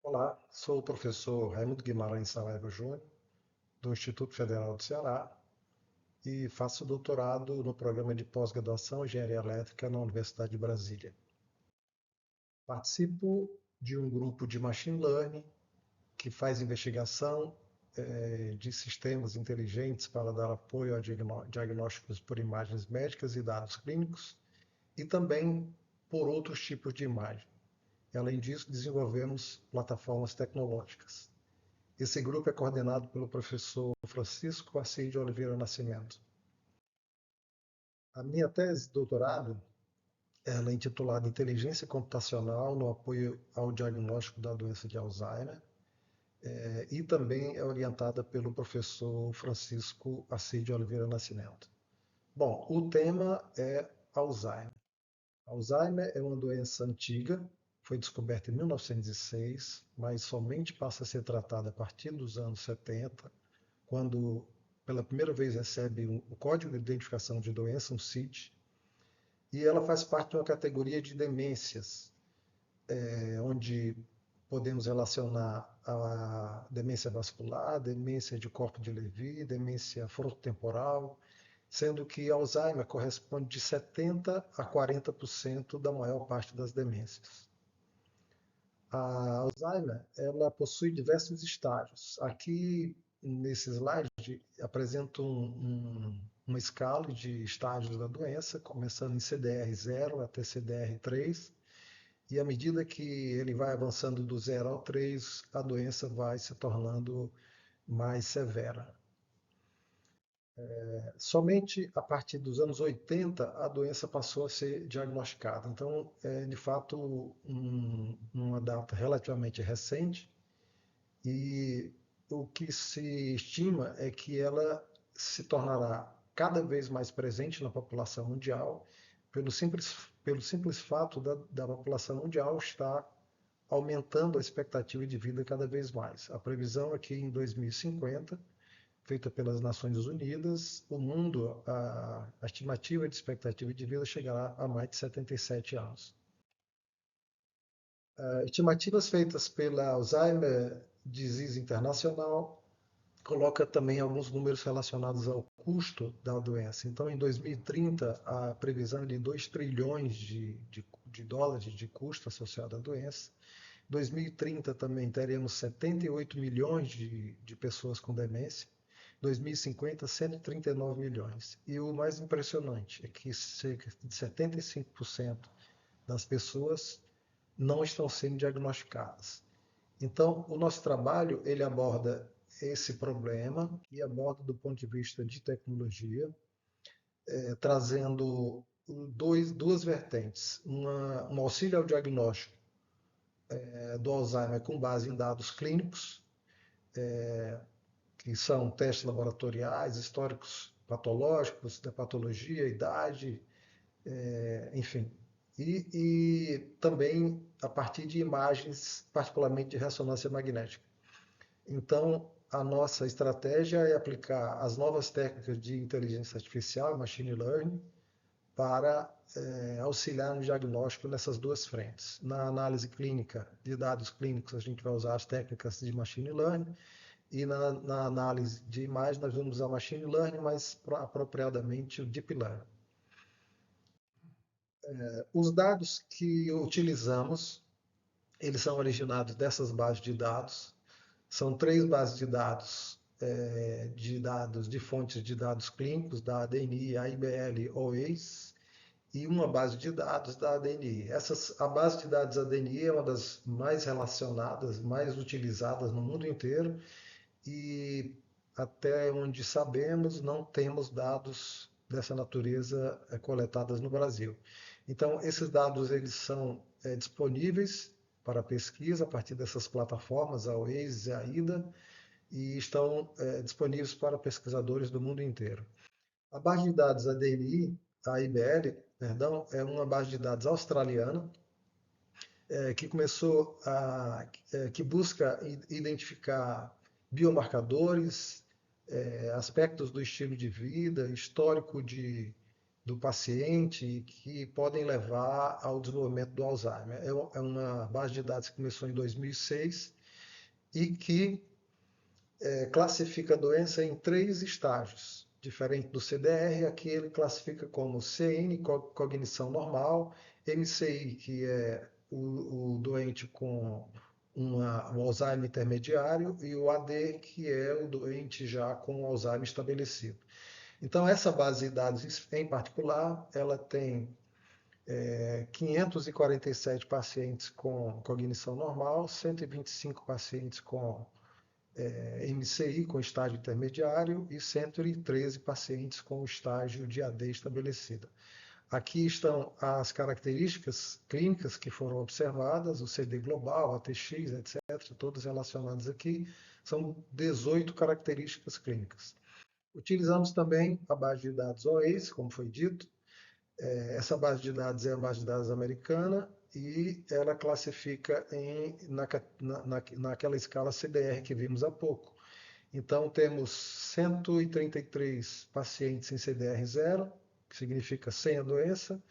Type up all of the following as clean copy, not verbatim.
Olá, sou o professor Raimundo Guimarães Saraiva Júnior, do Instituto Federal do Ceará, e faço doutorado no programa de pós-graduação em Engenharia Elétrica na Universidade de Brasília. Participo de um grupo de Machine Learning que faz investigação de sistemas inteligentes para dar apoio a diagnósticos por imagens médicas e dados clínicos, e também por outros tipos de imagem. Além disso, desenvolvemos plataformas tecnológicas. Esse grupo é coordenado pelo professor Francisco Assis de Oliveira Nascimento. A minha tese de doutorado ela é intitulada Inteligência Computacional no apoio ao diagnóstico da doença de Alzheimer, e também é orientada pelo professor Francisco Assis de Oliveira Nascimento. Bom, o tema é Alzheimer. Alzheimer é uma doença antiga, foi descoberta em 1906, mas somente passa a ser tratada a partir dos anos 70, quando pela primeira vez recebe o Código de Identificação de Doença, um CID, e ela faz parte de uma categoria de demências, onde podemos relacionar a demência vascular, demência de corpo de Lewy, demência frontotemporal, sendo que Alzheimer corresponde de 70 a 40% da maior parte das demências. A Alzheimer, ela possui diversos estágios. Aqui, nesse slide, apresento uma escala de estágios da doença, começando em CDR0 até CDR3, e à medida que ele vai avançando do 0 ao 3, a doença vai se tornando mais severa. Somente a partir dos anos 80 a doença passou a ser diagnosticada. Então, é de fato uma data relativamente recente, e o que se estima é que ela se tornará cada vez mais presente na população mundial, pelo simples fato da população mundial estar aumentando a expectativa de vida cada vez mais. A previsão é que em 2050, feita pelas Nações Unidas, o mundo, a estimativa de expectativa de vida chegará a mais de 77 anos. Estimativas feitas pela Alzheimer Disease International coloca também alguns números relacionados ao custo da doença. Então, em 2030, a previsão é de 2 trilhões de dólares de custo associado à doença. Em 2030 também teremos 78 milhões de pessoas com demência. Em 2050, 139 milhões. E o mais impressionante é que cerca de 75% das pessoas não estão sendo diagnosticadas. Então, o nosso trabalho ele aborda esse problema e aborda do ponto de vista de tecnologia, trazendo duas vertentes. Um auxílio ao diagnóstico do Alzheimer com base em dados clínicos, que são testes laboratoriais, históricos patológicos da patologia, idade, enfim. E também a partir de imagens, particularmente de ressonância magnética. Então, a nossa estratégia é aplicar as novas técnicas de inteligência artificial, machine learning, para auxiliar no diagnóstico nessas duas frentes. Na análise clínica de dados clínicos, a gente vai usar as técnicas de machine learning, e na análise de imagem, nós vamos usar machine learning, mas apropriadamente o deep learning. Os dados que utilizamos, eles são originados dessas bases de dados. São 3 bases de fontes de dados clínicos, da ADNI, AIBL ou ACE, e uma base de dados da ADNI. A base de dados ADNI é uma das mais relacionadas, mais utilizadas no mundo inteiro, e até onde sabemos, não temos dados dessa natureza coletados no Brasil. Então, esses dados eles são disponíveis para pesquisa a partir dessas plataformas, a Waze e a IDA, e estão disponíveis para pesquisadores do mundo inteiro. A base de dados ADNI, a IBL, perdão, é uma base de dados australiana, que começou que busca identificar biomarcadores, aspectos do estilo de vida, histórico do paciente e que podem levar ao desenvolvimento do Alzheimer. É uma base de dados que começou em 2006 e que classifica a doença em 3 estágios. Diferente do CDR, aqui ele classifica como CN, cognição normal, MCI, que é o doente com um Alzheimer intermediário, e o AD, que é o doente já com Alzheimer estabelecido. Então, essa base de dados em particular, ela tem 547 pacientes com cognição normal, 125 pacientes com MCI, com estágio intermediário, e 113 pacientes com estágio de AD estabelecido. Aqui estão as características clínicas que foram observadas, o CD global, ATX, etc., todas relacionadas aqui. São 18 características clínicas. Utilizamos também a base de dados OACE, como foi dito. Essa base de dados é a base de dados americana e ela classifica naquela escala CDR que vimos há pouco. Então, temos 133 pacientes em CDR0, que significa sem a doença,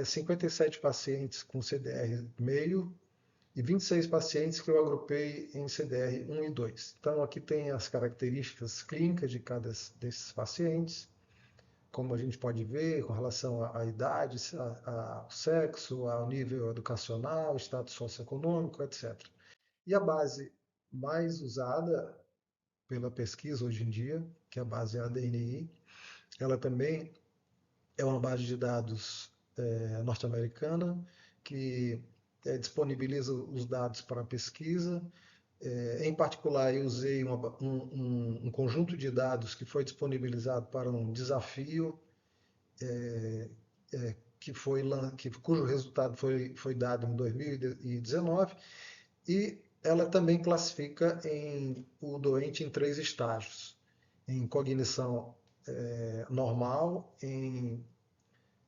57 pacientes com CDR meio e 26 pacientes que eu agrupei em CDR 1 e 2. Então, aqui tem as características clínicas de cada desses pacientes, como a gente pode ver, com relação à idade, ao sexo, ao nível educacional, status socioeconômico, etc. E a base mais usada pela pesquisa hoje em dia, que é a base ADNI, ela também é uma base de dados norte-americana que disponibiliza os dados para pesquisa. Em particular, eu usei um conjunto de dados que foi disponibilizado para um desafio cujo resultado foi dado em 2019, e ela também classifica o doente em 3 estágios: em cognição normal, em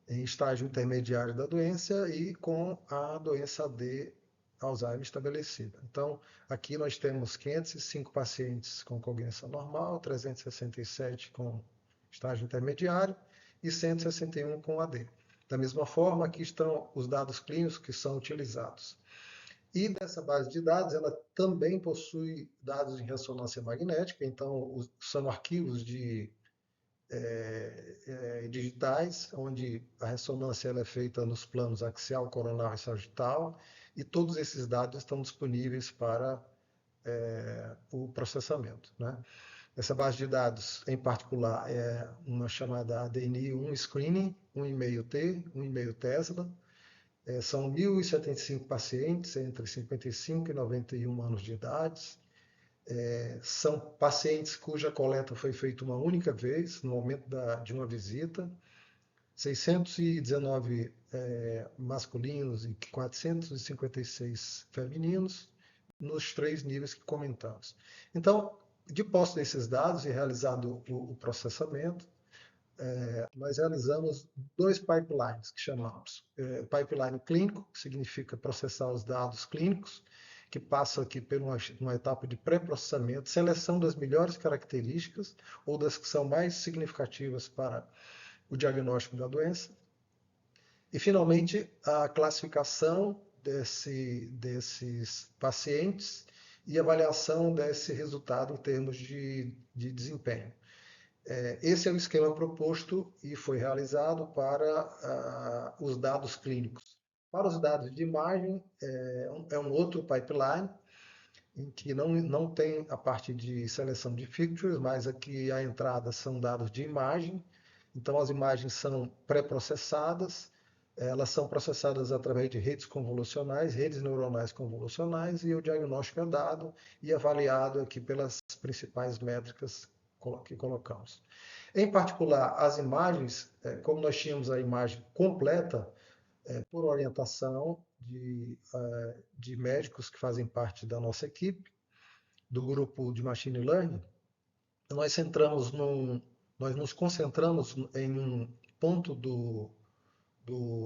estágio intermediário da doença e com a doença AD Alzheimer estabelecida. Então, aqui nós temos 505 pacientes com cognição normal, 367 com estágio intermediário e 161 com AD. Da mesma forma, aqui estão os dados clínicos que são utilizados. E dessa base de dados, ela também possui dados em ressonância magnética, então são arquivos digitais, onde a ressonância ela é feita nos planos axial, coronal e sagital, e todos esses dados estão disponíveis para o processamento, né? Essa base de dados, em particular, é uma chamada ADNI 1 Screening, 1,5T, 1,5 Tesla. São 1.075 pacientes entre 55 e 91 anos de idade. São pacientes cuja coleta foi feita uma única vez, no momento de uma visita. 619 masculinos e 456 femininos, nos 3 níveis que comentamos. Então, de posse desses dados e realizado o processamento, nós realizamos 2 pipelines que chamamos. Pipeline clínico, que significa processar os dados clínicos, que passa aqui por uma etapa de pré-processamento, seleção das melhores características ou das que são mais significativas para o diagnóstico da doença. E, finalmente, a classificação desses pacientes e avaliação desse resultado em termos de desempenho. Esse é o esquema proposto e foi realizado para os dados clínicos. Para os dados de imagem, é um outro pipeline, em que não tem a parte de seleção de features, mas aqui a entrada são dados de imagem. Então, as imagens são pré-processadas, elas são processadas através de redes convolucionais, redes neuronais convolucionais, e o diagnóstico é dado e avaliado aqui pelas principais métricas que colocamos. Em particular, as imagens, como nós tínhamos a imagem completa, por orientação de médicos que fazem parte da nossa equipe, do grupo de Machine Learning, nós nos concentramos em um ponto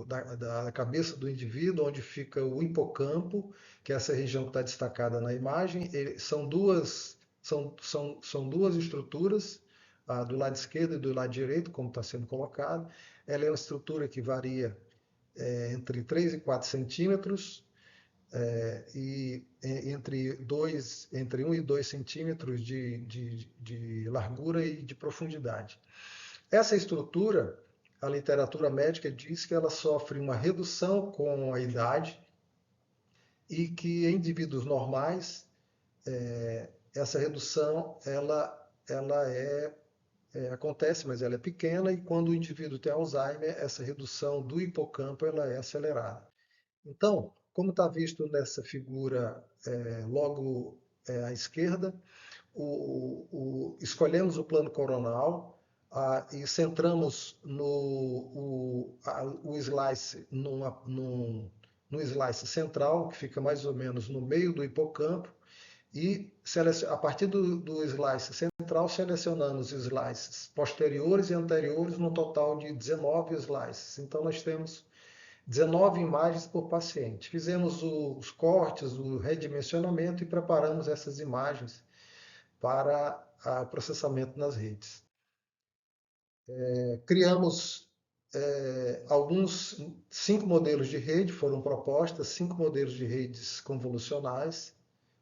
da cabeça do indivíduo, onde fica o hipocampo, que é essa região que está destacada na imagem. São duas estruturas, do lado esquerdo e do lado direito, como está sendo colocado. Ela é uma estrutura que varia entre 3 e 4 centímetros e entre 1 e 2 centímetros de largura e de profundidade. Essa estrutura, a literatura médica diz que ela sofre uma redução com a idade e que em indivíduos normais essa redução acontece, mas ela é pequena, e quando o indivíduo tem Alzheimer, essa redução do hipocampo ela é acelerada. Então, como está visto nessa figura logo à esquerda, escolhemos o plano coronal e centramos o slice no slice central, que fica mais ou menos no meio do hipocampo, e a partir do slice central selecionamos os slices posteriores e anteriores, no total de 19 slices. Então nós temos 19 imagens por paciente. Fizemos os cortes, o redimensionamento e preparamos essas imagens para processamento nas redes. Criamos alguns 5 modelos de rede, foram propostas 5 modelos de redes convolucionais,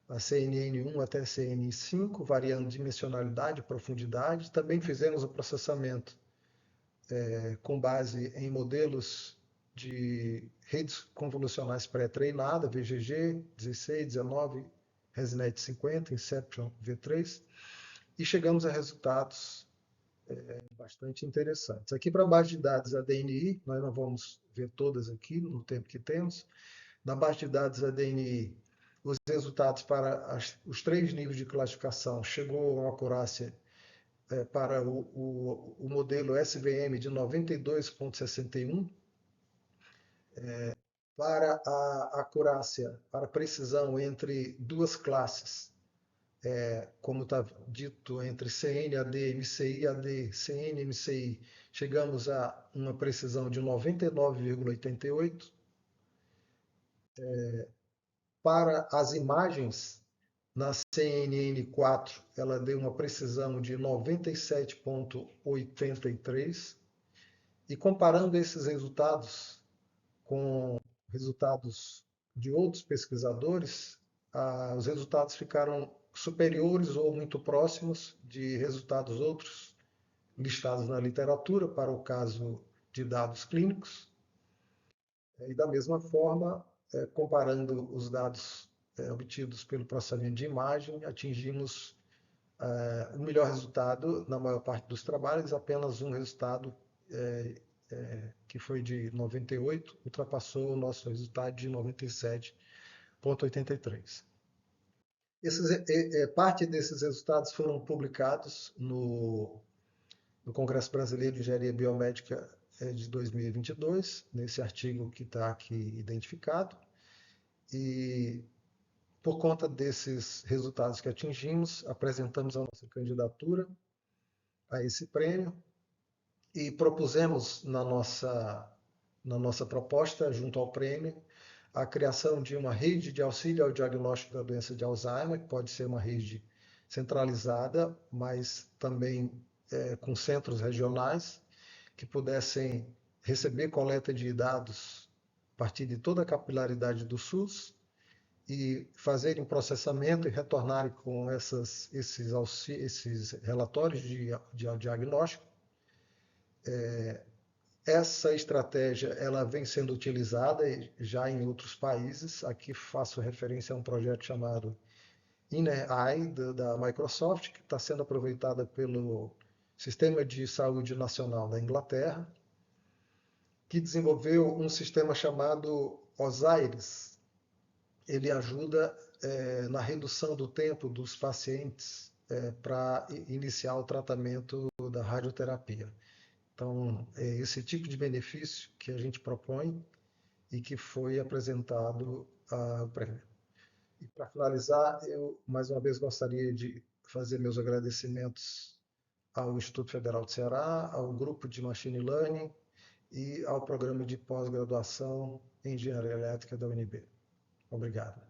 a CNN1 até a CNN5, variando dimensionalidade e profundidade. Também fizemos o processamento com base em modelos de redes convolucionais pré-treinadas, VGG, 16, 19, ResNet 50, Inception V3, e chegamos a resultados bastante interessantes. Aqui para a base de dados ADNI, nós não vamos ver todas aqui no tempo que temos. Na base de dados ADNI, os resultados para os 3 níveis de classificação chegou a uma acurácia para o modelo SVM de 92,61, para a acurácia, para a precisão entre duas classes, como está dito, entre CN-AD, MCI-AD, CN-MCI, chegamos a uma precisão de 99,88. Para as imagens, na CNN4, ela deu uma precisão de 97,83. E comparando esses resultados com resultados de outros pesquisadores, os resultados ficaram superiores ou muito próximos de resultados outros listados na literatura para o caso de dados clínicos. E da mesma forma, comparando os dados obtidos pelo processamento de imagem, atingimos o melhor resultado na maior parte dos trabalhos, apenas um resultado que foi de 98, ultrapassou o nosso resultado de 97,83. Parte desses resultados foram publicados no Congresso Brasileiro de Engenharia Biomédica de 2022, nesse artigo que está aqui identificado. E, por conta desses resultados que atingimos, apresentamos a nossa candidatura a esse prêmio e propusemos na nossa proposta, junto ao prêmio, a criação de uma rede de auxílio ao diagnóstico da doença de Alzheimer, que pode ser uma rede centralizada, mas também com centros regionais, que pudessem receber coleta de dados a partir de toda a capilaridade do SUS e fazerem processamento e retornarem com esses relatórios de diagnóstico. Essa estratégia ela vem sendo utilizada já em outros países. Aqui faço referência a um projeto chamado InnerEye, da Microsoft, que está sendo aproveitada pelo Sistema de Saúde Nacional da Inglaterra, que desenvolveu um sistema chamado OSIRIS. Ele ajuda na redução do tempo dos pacientes para iniciar o tratamento da radioterapia. Então, é esse tipo de benefício que a gente propõe e que foi apresentado ao prêmio. E para finalizar, eu mais uma vez gostaria de fazer meus agradecimentos ao Instituto Federal do Ceará, ao grupo de Machine Learning e ao programa de pós-graduação em Engenharia Elétrica da UNB. Obrigado.